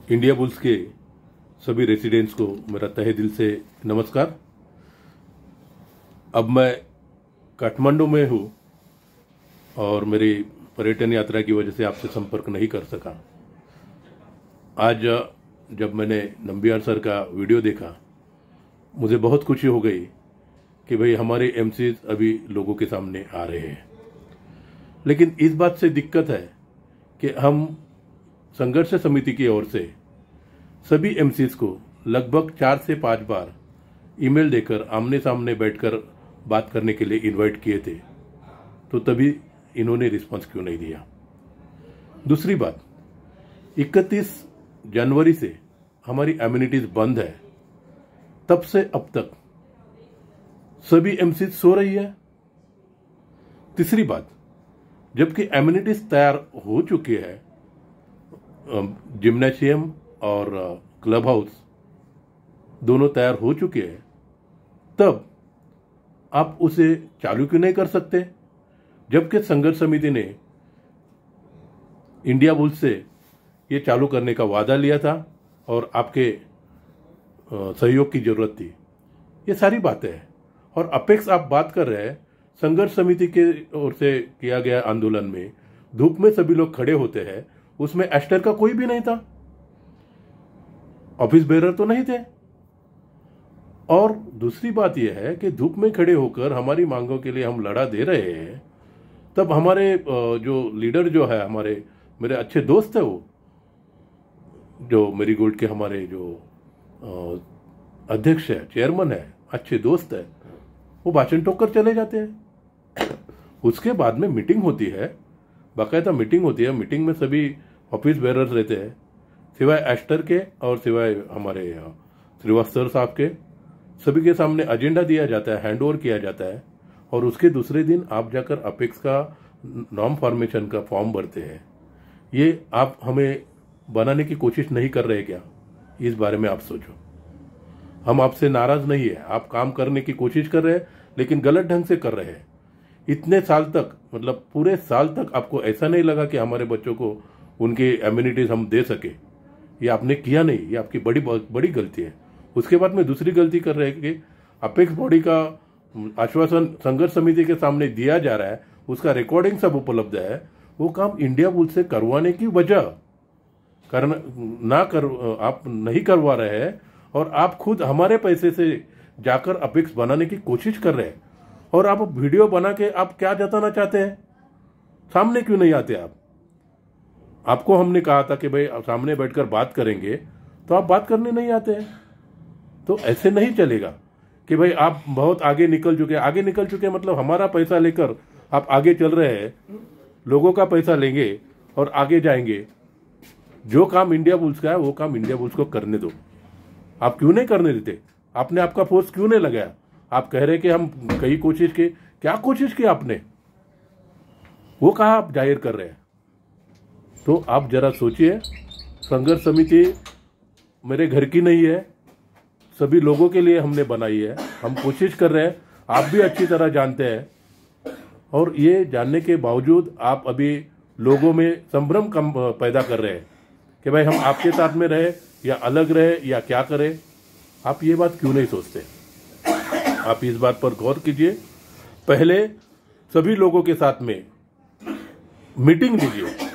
India bulls के सभी residents को मेरा तहे दिल से नमस्कार। अब मैं काठमांडू में हूँ और मेरी पर्यटन यात्रा की वजह से आपसे संपर्क नहीं कर सका। आज जब मैंने नंबियार सर का वीडियो देखा, मुझे बहुत खुशी हो गई कि भाई हमारे एमसीज अभी लोगों के सामने आ रहे हैं। लेकिन इस बात से दिक्कत है कि हम संघर्ष समिति की ओर से सभी एमसीज को लगभग 4 से 5 बार ईमेल देकर आमने सामने बैठकर बात करने के लिए इनवाइट किए थे, तो तभी इन्होंने रिस्पांस क्यों नहीं दिया। दूसरी बात, 31 जनवरी से हमारी एम्यूनिटीज बंद है, तब से अब तक सभी एमसीज सो रही है। तीसरी बात, जबकि एम्यूनिटीज तैयार हो चुकी है, जिम्नेशियम और क्लब हाउस दोनों तैयार हो चुके हैं, तब आप उसे चालू क्यों नहीं कर सकते? जबकि संघर्ष समिति ने इंडिया बुल्स से ये चालू करने का वादा लिया था और आपके सहयोग की जरूरत थी। ये सारी बातें हैं। और अपेक्स आप बात कर रहे हैं, संघर्ष समिति के ओर से किया गया आंदोलन में धूप में सभी लोग खड़े होते हैं, उसमें एस्टर का कोई भी नहीं था, ऑफिस बेरर तो नहीं थे। और दूसरी बात यह है कि धूप में खड़े होकर हमारी मांगों के लिए हम लड़ा दे रहे हैं, तब हमारे जो लीडर जो है, हमारे मेरे अच्छे दोस्त है, वो जो मेरी गोल्ड के हमारे जो अध्यक्ष है, चेयरमैन है, अच्छे दोस्त है, वो भाषण ठोक कर चले जाते हैं। उसके बाद में मीटिंग होती है, बाकायदा मीटिंग होती है। मीटिंग में सभी ऑफिस बेरर्स रहते हैं, सिवाय एस्टर के और सिवाय हमारे श्रीवास्तव साहब के। सभी के सामने एजेंडा दिया जाता है, हैंड ओवर किया जाता है, और उसके दूसरे दिन आप जाकर अपेक्स का नॉर्म फॉर्मेशन का फॉर्म भरते हैं। ये आप हमें बनाने की कोशिश नहीं कर रहे क्या? इस बारे में आप सोचो। हम आपसे नाराज नहीं है, आप काम करने की कोशिश कर रहे हैं, लेकिन गलत ढंग से कर रहे हैं। इतने साल तक, मतलब पूरे साल तक आपको ऐसा नहीं लगा कि हमारे बच्चों को उनके एम्यूनिटीज हम दे सके। ये आपने किया नहीं, ये आपकी बड़ी गलती है। उसके बाद में दूसरी गलती कर रहे हैं कि अपेक्स बॉडी का आश्वासन संघर्ष समिति के सामने दिया जा रहा है, उसका रिकॉर्डिंग सब उपलब्ध है। वो काम इंडिया बुल्स से करवाने की वजह आप नहीं करवा रहे हैं, और आप खुद हमारे पैसे से जाकर अपेक्स बनाने की कोशिश कर रहे हैं। और आप वीडियो बना के आप क्या जताना चाहते हैं? सामने क्यों नहीं आते आप? आपको हमने कहा था कि भाई सामने बैठकर बात करेंगे, तो आप बात करने नहीं आते हैं। तो ऐसे नहीं चलेगा कि भाई आप बहुत आगे निकल चुके मतलब हमारा पैसा लेकर आप आगे चल रहे हैं, लोगों का पैसा लेंगे और आगे जाएंगे। जो काम इंडिया बुल्स का है, वो काम इंडिया बुल्स को करने दो। आप क्यों नहीं करने देते? आपने आपका फोर्स क्यों नहीं लगाया? आप कह रहे कि हम कई कोशिश की। क्या कोशिश की आपने? वो कहा आप जाहिर कर रहे हैं। तो आप जरा सोचिए, संघर्ष समिति मेरे घर की नहीं है, सभी लोगों के लिए हमने बनाई है। हम कोशिश कर रहे हैं, आप भी अच्छी तरह जानते हैं, और ये जानने के बावजूद आप अभी लोगों में संभ्रम कम पैदा कर रहे हैं कि भाई हम आपके साथ में रहे या अलग रहे या क्या करें। आप ये बात क्यों नहीं सोचते? आप इस बात पर गौर कीजिए। पहले सभी लोगों के साथ में मीटिंग लीजिए,